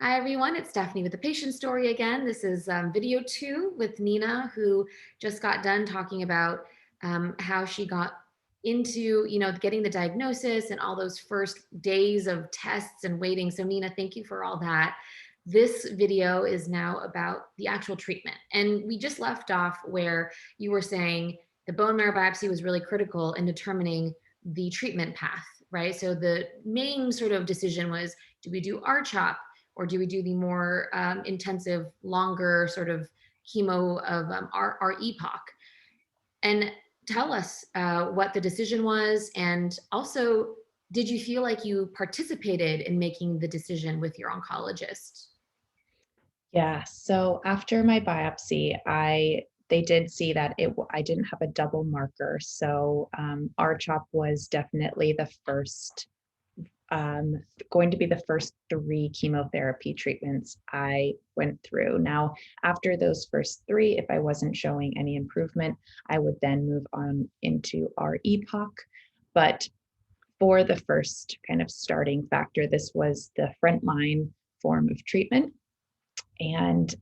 Hi, everyone. It's Stephanie with the patient story again. This is video 2 with Nina, who just got done talking about how she got into, getting the diagnosis and all those first days of tests and waiting. So, Nina, thank you for all that. This video is now about the actual treatment. And we just left off where you were saying the bone marrow biopsy was really critical in determining the treatment path, right? So, the main sort of decision was, do we do R-CHOP? Or do we do the more intensive, longer sort of chemo of our epoch? And tell us what the decision was. And also, did you feel like you participated in making the decision with your oncologist? Yeah, so after my biopsy, they did see that I didn't have a double marker. So R-CHOP was definitely the first, um, going to be the first 3 chemotherapy treatments I went through. Now, after those first 3, if I wasn't showing any improvement, I would then move on into our epoch. But for the first kind of starting factor, this was the frontline form of treatment. And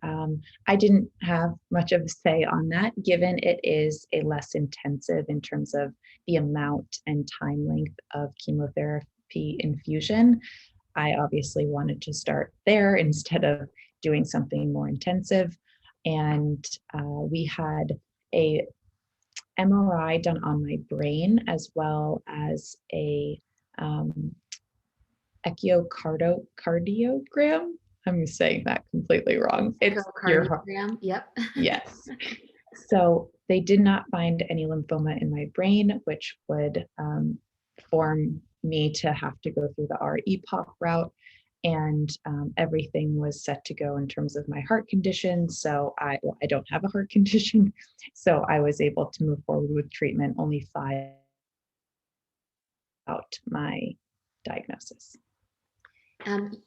I didn't have much of a say on that, given it is a less intensive in terms of the amount and time length of chemotherapy infusion. I obviously wanted to start there instead of doing something more intensive. And we had a MRI done on my brain as well as a um, echocardiogram. I'm saying that completely wrong. It's your heart. Echocardiogram. Yep. Yes. So they did not find any lymphoma in my brain, which would form me to have to go through the R-EPOC route. And everything was set to go in terms of my heart condition. So I don't have a heart condition. So I was able to move forward with treatment only 5 out my diagnosis.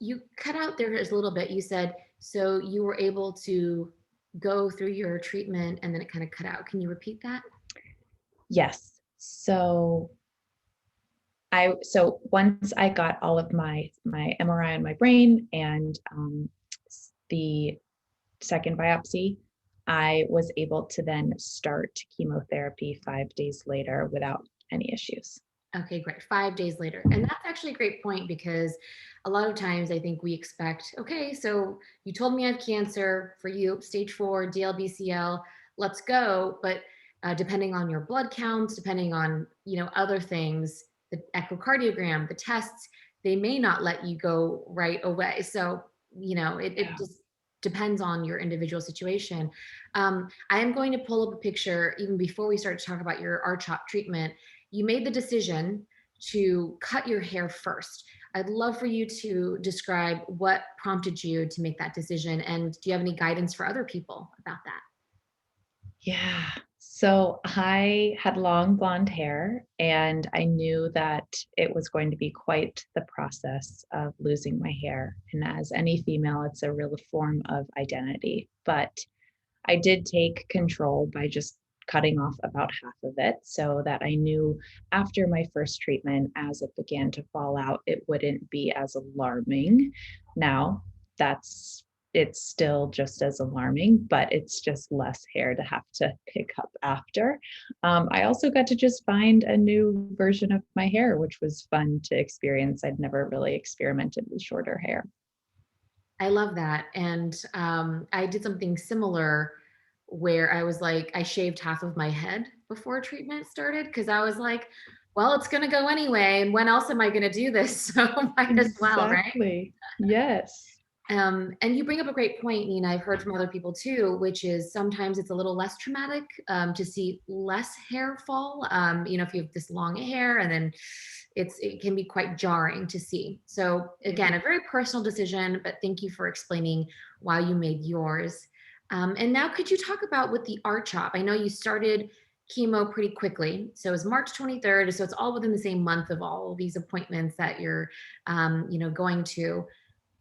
You cut out there a little bit. You said, so you were able to go through your treatment and then it kind of cut out. Can you repeat that? Yes. So once I got all of my MRI on my brain and the second biopsy, I was able to then start chemotherapy 5 days later without any issues. Okay, great. 5 days later. And that's actually a great point because a lot of times I think we expect, okay, so you told me I have cancer for you, stage 4, DLBCL, let's go. But depending on your blood counts, depending on, other things, the echocardiogram, the tests, they may not let you go right away. So, it Yeah. just depends on your individual situation. I am going to pull up a picture even before we start to talk about your R-CHOP treatment. You made the decision to cut your hair first. I'd love for you to describe what prompted you to make that decision. And do you have any guidance for other people about that? Yeah. So I had long blonde hair, and I knew that it was going to be quite the process of losing my hair. And as any female, it's a real form of identity. But I did take control by just cutting off about half of it so that I knew after my first treatment, as it began to fall out, it wouldn't be as alarming. Now, that's it's still just as alarming, but it's just less hair to have to pick up after. I also got to just find a new version of my hair, which was fun to experience. I'd never really experimented with shorter hair. I love that. And I did something similar where I was like, I shaved half of my head before treatment started because I was like, well, it's going to go anyway. And when else am I going to do this? So might as well, right? Exactly. Yes. And you bring up a great point, Nina. I've heard from other people too, which is sometimes it's a little less traumatic to see less hair fall. If you have this long hair, and then it can be quite jarring to see. So again, a very personal decision, but thank you for explaining why you made yours. And now, could you talk about with the R-CHOP? I know you started chemo pretty quickly, so it was March 23rd. So it's all within the same month of all these appointments that you're, going to.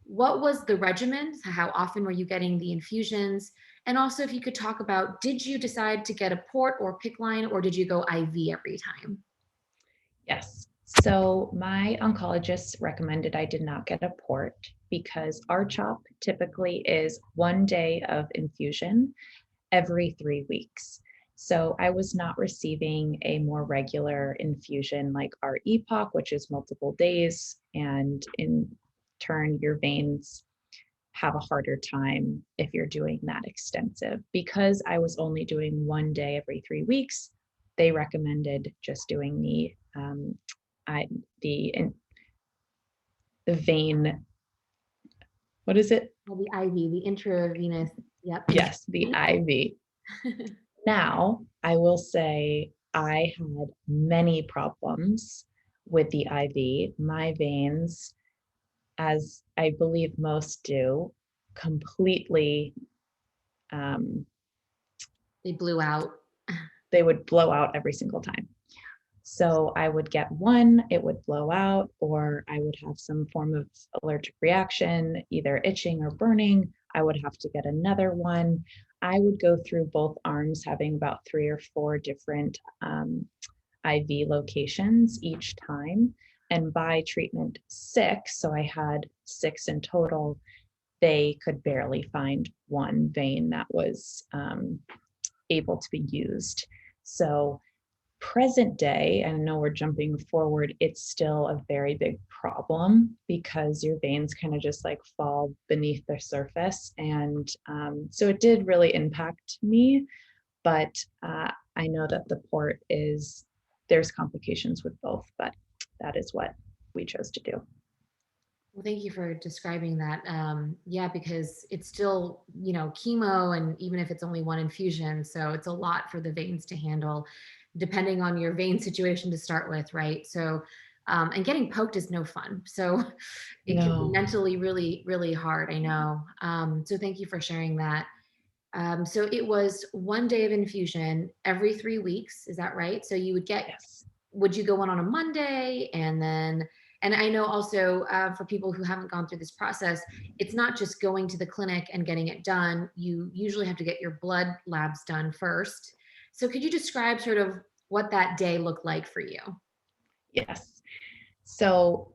What was the regimen? How often were you getting the infusions? And also, if you could talk about, did you decide to get a port or PICC line, or did you go IV every time? Yes. So my oncologist recommended I did not get a port because RCHOP typically is 1 day of infusion every 3 weeks. So I was not receiving a more regular infusion like our EPOC, which is multiple days. And in turn, your veins have a harder time if you're doing that extensive. Because I was only doing 1 day every 3 weeks, they recommended just doing I, the, the vein, what is it? Well, the IV, the intravenous, yep. Yes, the IV. Now, I will say I had many problems with the IV. My veins, as I believe most do, completely, um, They blew out. they would blow out every single time. So I would get one, it would blow out, or I would have some form of allergic reaction, either itching or burning. I would have to get another one. I would go through both arms having about 3 or 4 different IV locations each time. And by treatment 6, so I had 6 in total, they could barely find one vein that was able to be used. So present day, and I know we're jumping forward, it's still a very big problem because your veins kind of just like fall beneath the surface. And so it did really impact me, but I know that the port is, there's complications with both, but that is what we chose to do. Well, thank you for describing that. Yeah, because it's still, chemo, and even if it's only one infusion, so it's a lot for the veins to handle, depending on your vein situation to start with, right? So, and getting poked is no fun. So it can be No, mentally really, really hard, I know. So thank you for sharing that. So it was 1 day of infusion every 3 weeks. Is that right? So you would get, yes, would you go on a Monday and then, and I know also for people who haven't gone through this process, it's not just going to the clinic and getting it done. You usually have to get your blood labs done first. So could you describe sort of what that day looked like for you? yes. So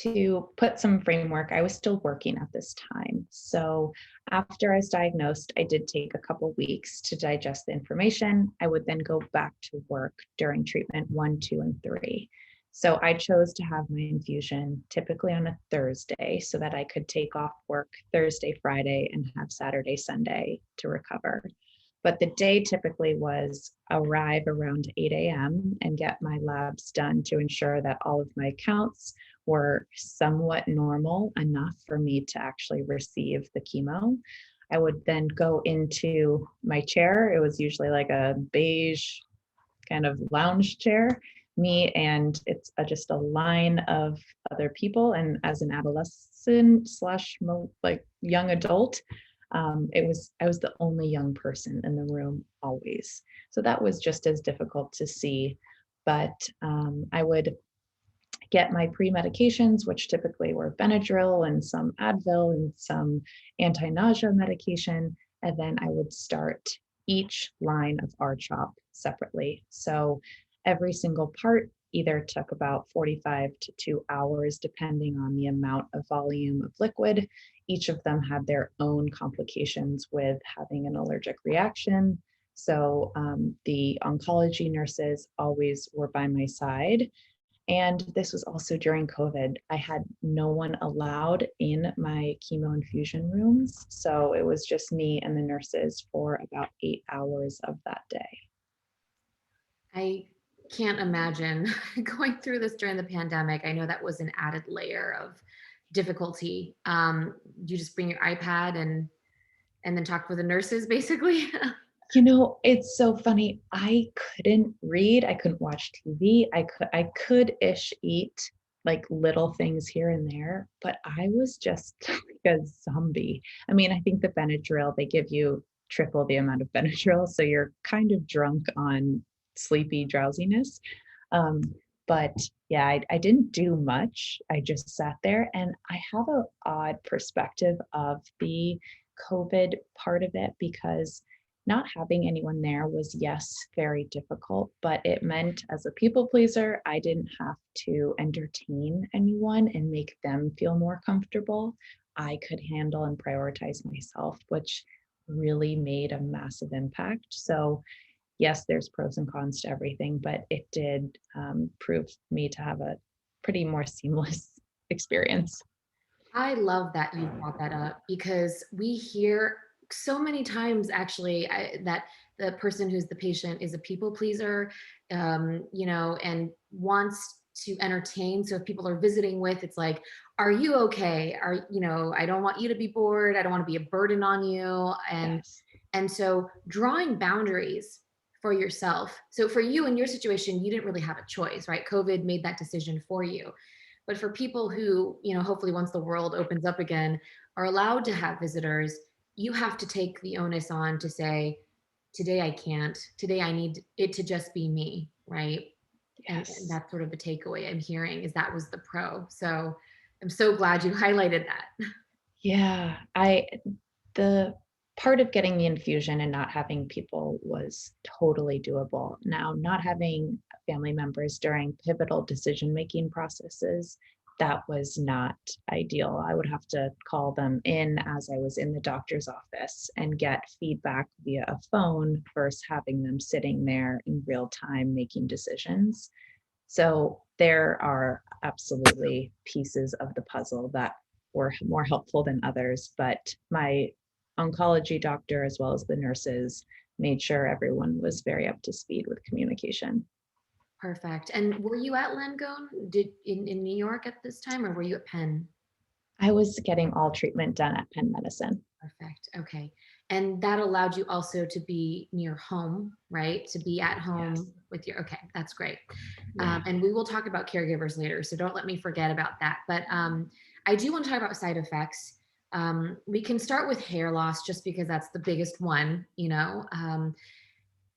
to put some framework, I was still working at this time. So after I was diagnosed, I did take a couple weeks to digest the information. I would then go back to work during treatment 1, 2, and 3. So I chose to have my infusion typically on a Thursday so that I could take off work Thursday, Friday, and have Saturday, Sunday to recover. But the day typically was arrive around 8 a.m. and get my labs done to ensure that all of my counts were somewhat normal enough for me to actually receive the chemo. I would then go into my chair. It was usually like a beige kind of lounge chair, me and it's just a line of other people. And as an adolescent slash like young adult, I was the only young person in the room always. So that was just as difficult to see. But I would get my pre-medications, which typically were Benadryl and some Advil and some anti-nausea medication. And then I would start each line of RCHOP separately. So every single part either took about 45 to 2 hours, depending on the amount of volume of liquid. Each of them had their own complications with having an allergic reaction. So the oncology nurses always were by my side, and this was also during COVID. I had no one allowed in my chemo infusion rooms. So it was just me and the nurses for about 8 hours of that day. I can't imagine going through this during the pandemic. I know that was an added layer of difficulty. You just bring your iPad and then talk with the nurses, basically. It's so funny. I couldn't read. I couldn't watch TV. I could ish eat like little things here and there, but I was just like a zombie. I mean, I think the Benadryl, they give you triple the amount of Benadryl, so you're kind of drunk on sleepy drowsiness. Um, but yeah, I didn't do much. I just sat there, and I have a odd perspective of the COVID part of it because not having anyone there was, yes, very difficult, but it meant as a people pleaser, I didn't have to entertain anyone and make them feel more comfortable. I could handle and prioritize myself, which really made a massive impact. So, yes, there's pros and cons to everything, but it did prove me to have a pretty more seamless experience. I love that you brought that up because we hear so many times actually that the person who's the patient is a people pleaser, and wants to entertain. So if people are visiting with, it's like, are you okay? I don't want you to be bored. I don't want to be a burden on you. Yes. And so drawing boundaries for yourself. So for you in your situation, you didn't really have a choice, right? COVID made that decision for you. But for people who, hopefully once the world opens up again, are allowed to have visitors, you have to take the onus on to say, today I can't. Today I need it to just be me, right? And Yes. that's sort of the takeaway I'm hearing is that was the pro. So I'm so glad you highlighted that. Yeah, the part of getting the infusion and not having people was totally doable. Now, not having family members during pivotal decision-making processes, that was not ideal. I would have to call them in as I was in the doctor's office and get feedback via a phone versus having them sitting there in real time making decisions. So there are absolutely pieces of the puzzle that were more helpful than others, but my oncology doctor, as well as the nurses, made sure everyone was very up to speed with communication. Perfect. And were you at Langone? In New York at this time, or were you at Penn? I was getting all treatment done at Penn Medicine. Perfect. Okay. And that allowed you also to be near home, right? To be at Yes. home with your, okay, that's great. Yeah. And we will talk about caregivers later. So don't let me forget about that. But I do want to talk about side effects. We can start with hair loss just because that's the biggest one,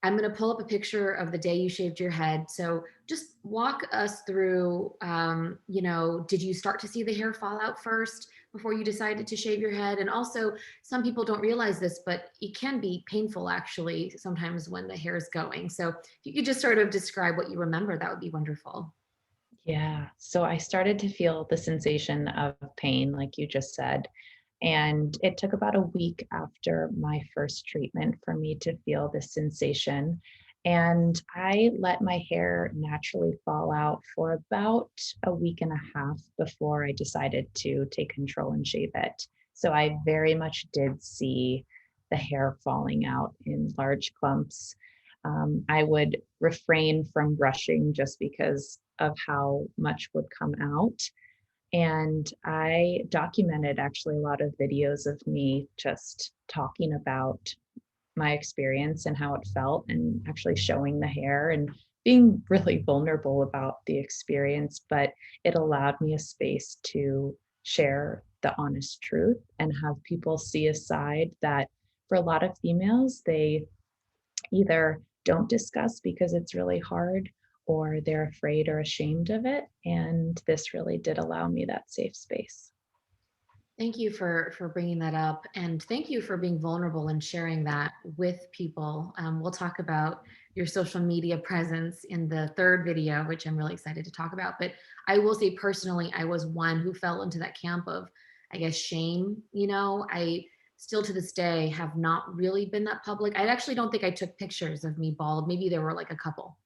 I'm going to pull up a picture of the day you shaved your head. So just walk us through, did you start to see the hair fall out first before you decided to shave your head? And also, some people don't realize this, but it can be painful actually sometimes when the hair is going. So if you could just sort of describe what you remember, that would be wonderful. Yeah. So I started to feel the sensation of pain, like you just said. And it took about a week after my first treatment for me to feel this sensation. And I let my hair naturally fall out for about a week and a half before I decided to take control and shave it. So I very much did see the hair falling out in large clumps. I would refrain from brushing just because of how much would come out. And I documented actually a lot of videos of me just talking about my experience and how it felt, and actually showing the hair and being really vulnerable about the experience. But it allowed me a space to share the honest truth and have people see a side that for a lot of females, they either don't discuss because it's really hard, or they're afraid or ashamed of it. And this really did allow me that safe space. Thank you for bringing that up, and thank you for being vulnerable and sharing that with people. We'll talk about your social media presence in the third video, which I'm really excited to talk about. But I will say personally, I was one who fell into that camp of, I guess, shame. I still to this day have not really been that public. I actually don't think I took pictures of me bald. Maybe there were like a couple.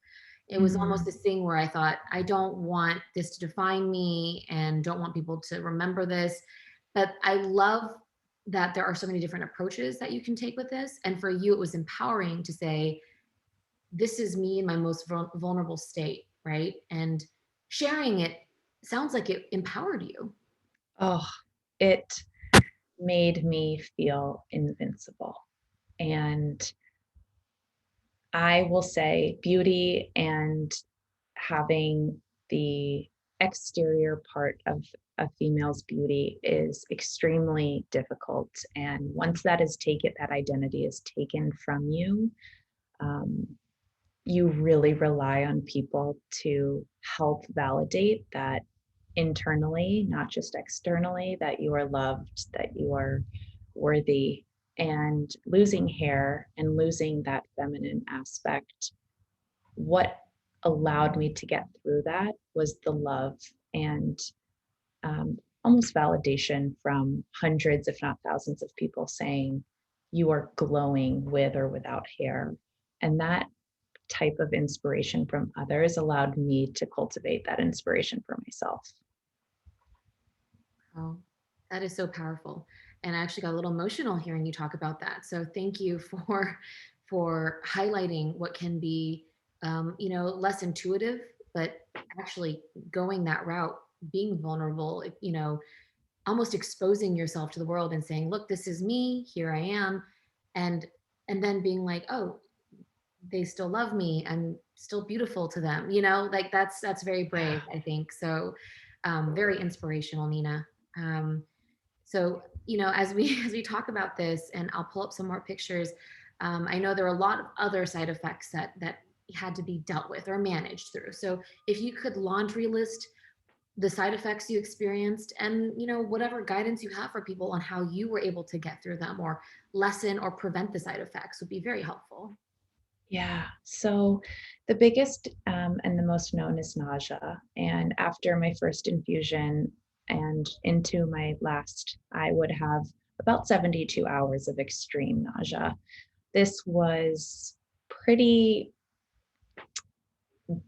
It was almost Mhm. this thing where I thought, I don't want this to define me and don't want people to remember this. But I love that there are so many different approaches that you can take with this. And for you, it was empowering to say, this is me in my most vulnerable state, right? And sharing it sounds like it empowered you. Oh, it made me feel invincible. And I will say beauty and having the exterior part of a female's beauty is extremely difficult. And once that is taken, that identity is taken from you, um, you really rely on people to help validate that internally, not just externally, that you are loved, that you are worthy. and losing hair and losing that feminine aspect, what allowed me to get through that was the love and almost validation from hundreds, if not thousands, of people saying, you are glowing with or without hair. And that type of inspiration from others allowed me to cultivate that inspiration for myself. Oh, that is so powerful. And I actually got a little emotional hearing you talk about that. So thank you for highlighting what can be, less intuitive, but actually going that route, being vulnerable, almost exposing yourself to the world and saying, look, this is me, here I am. And and then being like, oh, they still love me. I'm still beautiful to them. Like that's very brave, I think. So very inspirational, Nina. Um, so, as we as we talk about this, and I'll pull up some more pictures, I know there are a lot of other side effects that had to be dealt with or managed through. So, if you could laundry list the side effects you experienced, and whatever guidance you have for people on how you were able to get through them, or lessen or prevent the side effects, would be very helpful. Yeah. So the biggest and the most known is nausea. And after my first infusion and into my last, I would have about 72 hours of extreme nausea. This was pretty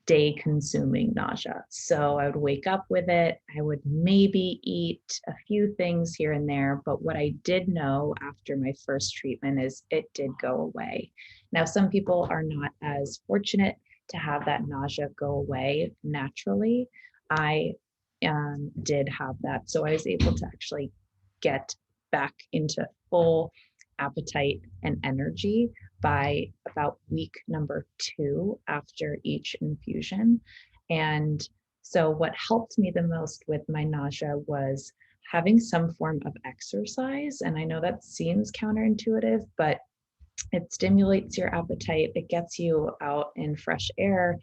day consuming nausea. So I would wake up with it. I would maybe eat a few things here and there. But what I did know after my first treatment is it did go away. Now, some people are not as fortunate to have that nausea go away naturally. I did have that. So I was able to actually get back into full appetite and energy by about week number 2 after each infusion. And so, what helped me the most with my nausea was having some form of exercise. And I know that seems counterintuitive, but it stimulates your appetite, it gets you out in fresh air,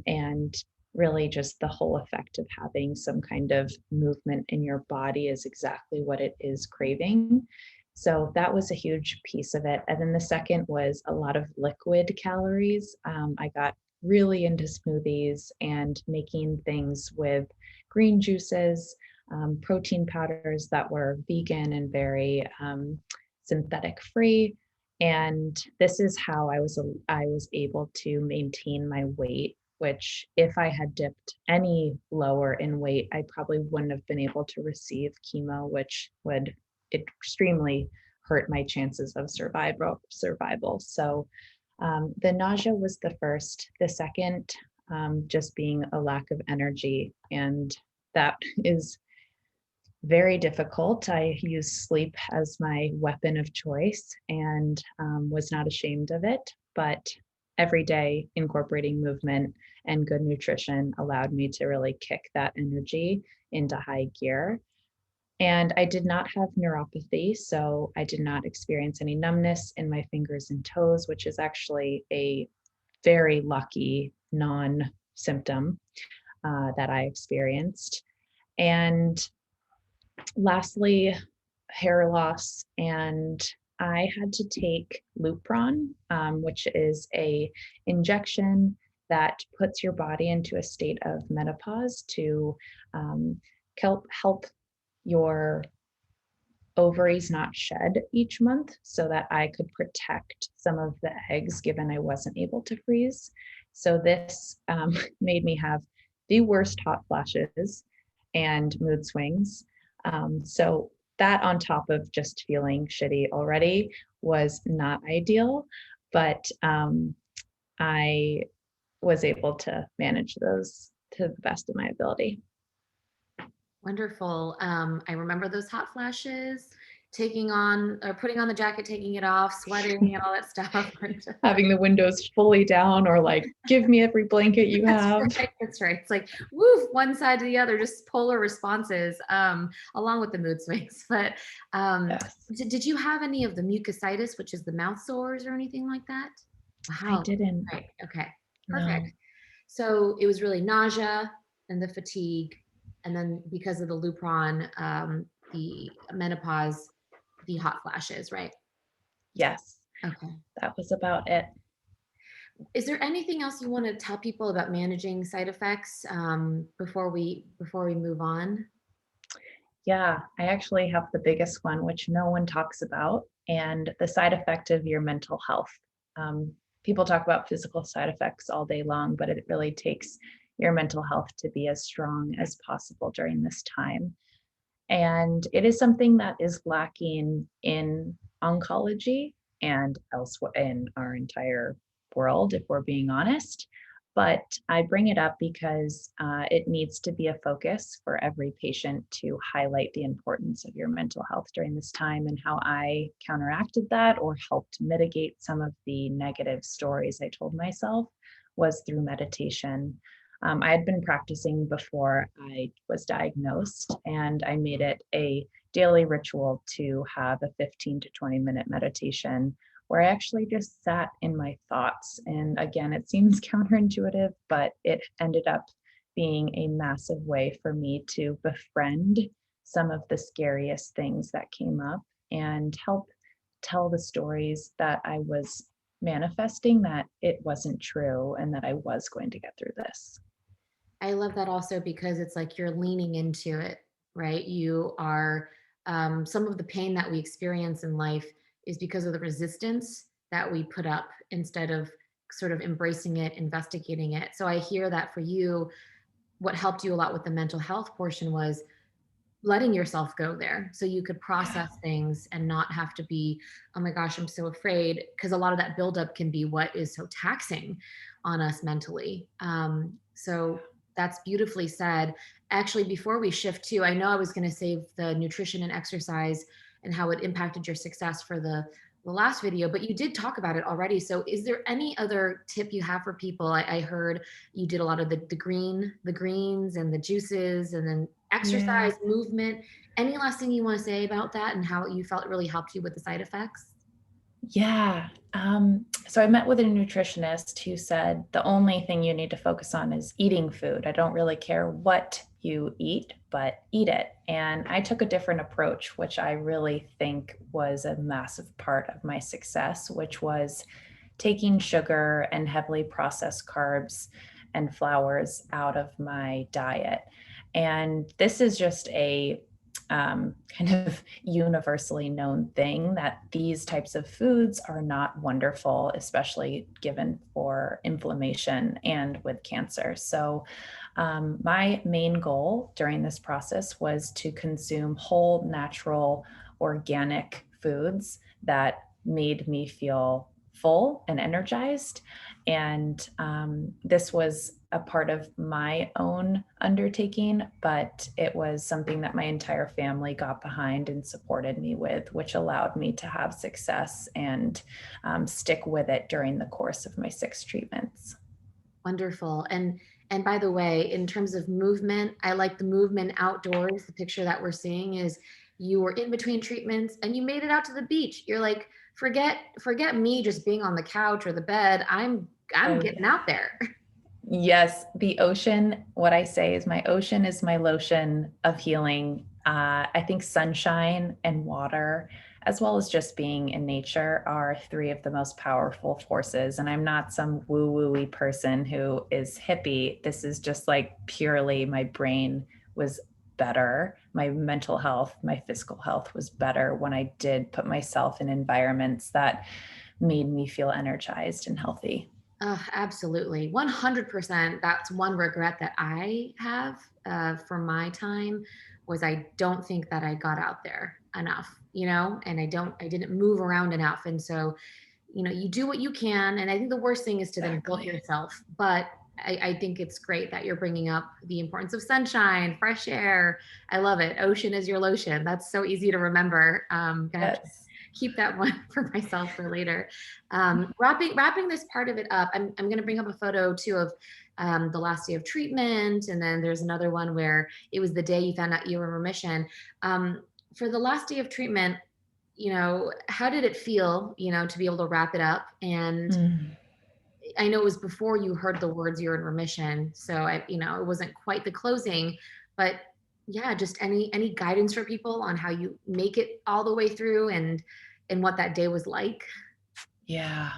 and really just the whole effect of having some kind of movement in your body is exactly what it is craving. So that was a huge piece of it. And then the second was a lot of liquid calories. I got really into smoothies and making things with green juices, protein powders that were vegan and very synthetic free. And this is how I was able to maintain my weight, which if I had dipped any lower in weight, I probably wouldn't have been able to receive chemo, which would extremely hurt my chances of survival. So the nausea was the first. The second, just being a lack of energy. And that is very difficult. I use sleep as my weapon of choice and was not ashamed of it. But every day, incorporating movement and good nutrition allowed me to really kick that energy into high gear. And I did not have neuropathy, so I did not experience any numbness in my fingers and toes, which is actually a very lucky non symptom that I experienced. And lastly, hair loss. And I had to take Lupron, which is a injection that puts your body into a state of menopause to help your ovaries not shed each month so that I could protect some of the eggs given I wasn't able to freeze. So this made me have the worst hot flashes and mood swings. So that on top of just feeling shitty already was not ideal, but I was able to manage those to the best of my ability. Wonderful. I remember those hot flashes, taking on or putting on the jacket, taking it off, sweating and all that stuff. Having the windows fully down or like, give me every blanket you That's have. right. That's right. It's like woof, one side to the other, just polar responses, along with the mood swings. But Yes, did you have any of the mucositis, which is the mouth sores or anything like that? I Wow. didn't. Right. Okay. Perfect. No. So it was really nausea and the fatigue, and then because of the Lupron, the menopause, the hot flashes, right? Yes, Okay. that was about it. Is there anything else you want to tell people about managing side effects before we move on? Yeah, I actually have the biggest one, which no one talks about, and the side effect of your mental health. Um, People talk about physical side effects all day long, but it really takes your mental health to be as strong as possible during this time. And it is something that is lacking in oncology and elsewhere in our entire world, if we're being honest. But I bring it up because it needs to be a focus for every patient to highlight the importance of your mental health during this time. And how I counteracted that or helped mitigate some of the negative stories I told myself was through meditation. I had been practicing before I was diagnosed, and I made it a daily ritual to have a 15 to 20-minute meditation where I actually just sat in my thoughts. And again, it seems counterintuitive, but it ended up being a massive way for me to befriend some of the scariest things that came up and help tell the stories that I was manifesting, that it wasn't true and that I was going to get through this. I love that also because it's like you're leaning into it, right? You are, some of the pain that we experience in life is because of the resistance that we put up instead of sort of embracing it, investigating it. So I hear that for you, what helped you a lot with the mental health portion was letting yourself go there so you could Yeah. process things and not have to be, oh my gosh, I'm so afraid, because a lot of that buildup can be what is so taxing on us mentally. So that's beautifully said. Actually, before we shift to, I know I was going to save the nutrition and exercise and how it impacted your success for the last video, but you did talk about it already. So is there any other tip you have for people? I heard you did a lot of the greens and the juices, and then Yeah. exercise, movement. Any last thing you want to say about that and how you felt it really helped you with the side effects? Yeah. So I met with a nutritionist who said the only thing you need to focus on is eating food. I don't really care what you eat, but eat it. And I took a different approach, which I really think was a massive part of my success, which was taking sugar and heavily processed carbs and flours out of my diet. And this is just a kind of universally known thing that these types of foods are not wonderful, especially given for inflammation and with cancer. So, my main goal during this process was to consume whole, natural, organic foods that made me feel full and energized. And this was a part of my own undertaking, but it was something that my entire family got behind and supported me with, which allowed me to have success and stick with it during the course of my 6 treatments. Wonderful. And by the way, in terms of movement, I like the movement outdoors. The picture that we're seeing is you were in between treatments and you made it out to the beach. You're like, forget me just being on the couch or the bed. I'm Oh, getting yeah. out there. Yes, the ocean, what I say is my ocean is my lotion of healing. I think sunshine and water, as well as just being in nature, are three of the most powerful forces. And I'm not some woo woo person who is hippie. This is just like purely my brain was better. My mental health, my physical health was better when I did put myself in environments that made me feel energized and healthy. Absolutely. 100%. That's one regret that I have for my time was I don't think that I got out there enough, and I didn't move around enough. And so, you do what you can. And I think the worst thing is to then guilt Exactly. yourself. But I think it's great that you're bringing up the importance of sunshine, fresh air. I love it. Ocean is your lotion. That's so easy to remember. Gonna have to Yes. keep that one for myself for later. Wrapping this part of it up, I'm going to bring up a photo too of the last day of treatment, and then there's another one where it was the day you found out you were in remission. For the last day of treatment, how did it feel, to be able to wrap it up? And Mm. I know it was before you heard the words you're in remission, so it wasn't quite the closing, but yeah, just any guidance for people on how you make it all the way through and and what that day was like? Yeah.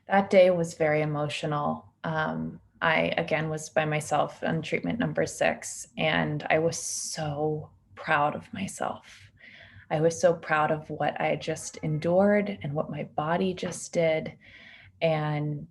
That day was very emotional. I again was by myself on treatment number 6, and I was so proud of myself. I was so proud of what I just endured and what my body just did. And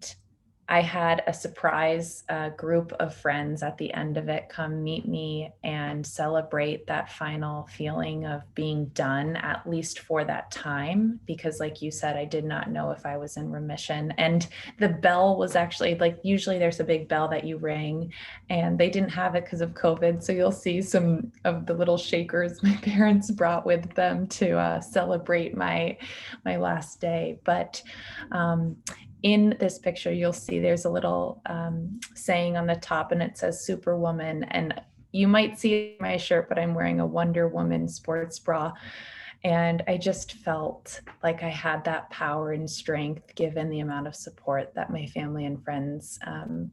I had a surprise group of friends at the end of it come meet me and celebrate that final feeling of being done, at least for that time. Because, like you said, I did not know if I was in remission. And the bell was actually like, usually there's a big bell that you ring, and they didn't have it because of COVID. So you'll see some of the little shakers my parents brought with them to celebrate my last day. But in this picture, you'll see there's a little saying on the top, and it says Superwoman. And you might see my shirt, but I'm wearing a Wonder Woman sports bra. And I just felt like I had that power and strength given the amount of support that my family and friends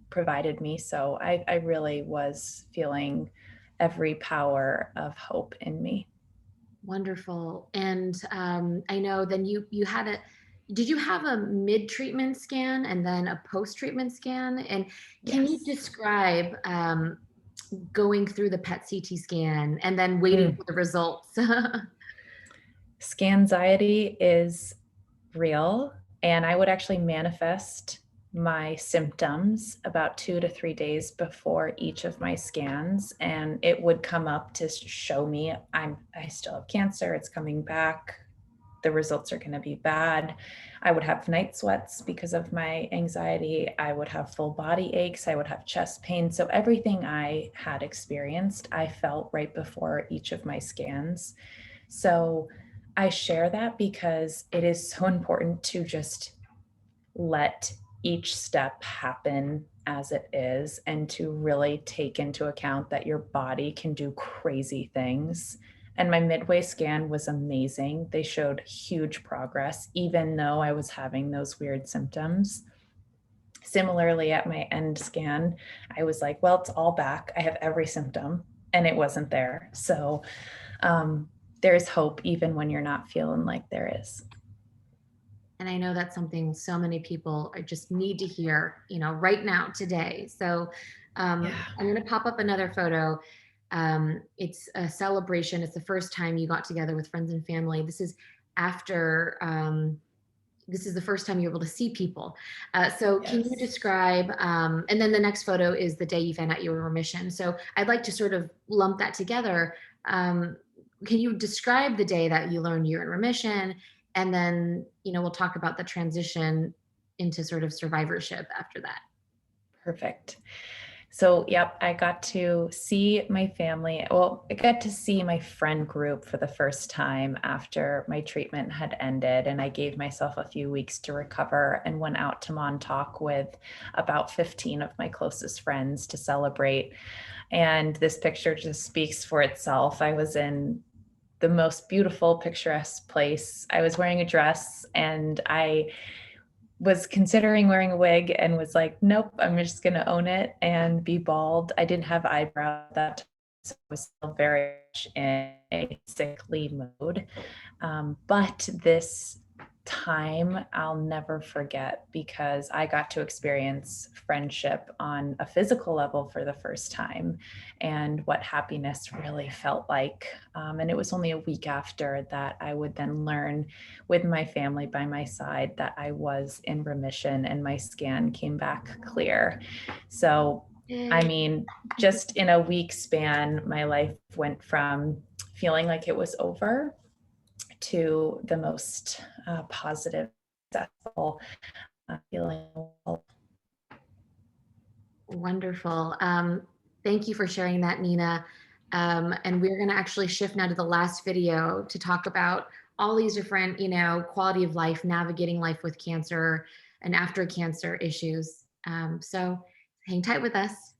provided me. So I really was feeling every power of hope in me. Wonderful. And I know then you had a did you have a mid-treatment scan and then a post-treatment scan? And can you Yes. describe going through the PET CT scan and then waiting Mm. for the results? Scanxiety is real, and I would actually manifest my symptoms about 2 to 3 days before each of my scans, and it would come up to show me I still have cancer, it's coming back, the results are gonna be bad. I would have night sweats because of my anxiety, I would have full body aches, I would have chest pain, so everything I had experienced, I felt right before each of my scans. So I share that because it is so important to just let each step happen as it is and to really take into account that your body can do crazy things. And my midway scan was amazing. They showed huge progress, even though I was having those weird symptoms. Similarly, at my end scan, I was like, well, it's all back. I have every symptom, and it wasn't there. So there's hope even when you're not feeling like there is. And I know that's something so many people are just need to hear, right now, today. So Yeah. I'm going to pop up another photo. It's a celebration. It's the first time you got together with friends and family. This is after, this is the first time you're able to see people. So can you Yes. describe, and then the next photo is the day you found out you were in remission. So I'd like to sort of lump that together. Um, can you describe the day that you learned you're in remission? And then, we'll talk about the transition into sort of survivorship after that. Perfect. So, yep, I got to see my family. Well, I got to see my friend group for the first time after my treatment had ended. And I gave myself a few weeks to recover and went out to Montauk with about 15 of my closest friends to celebrate. And this picture just speaks for itself. I was in the most beautiful, picturesque place. I was wearing a dress, and I was considering wearing a wig and was like, nope, I'm just going to own it and be bald. I didn't have eyebrows at that time, so I was still very much in a sickly mode. But this time I'll never forget because I got to experience friendship on a physical level for the first time and what happiness really felt like. And it was only a week after that I would then learn with my family by my side that I was in remission and my scan came back clear. So, I Yay. mean, just in a week span, my life went from feeling like it was over to the most positive, successful feeling. Wonderful. Thank you for sharing that, Nina. And we're going to actually shift now to the last video to talk about all these different, quality of life, navigating life with cancer and after cancer issues. So hang tight with us.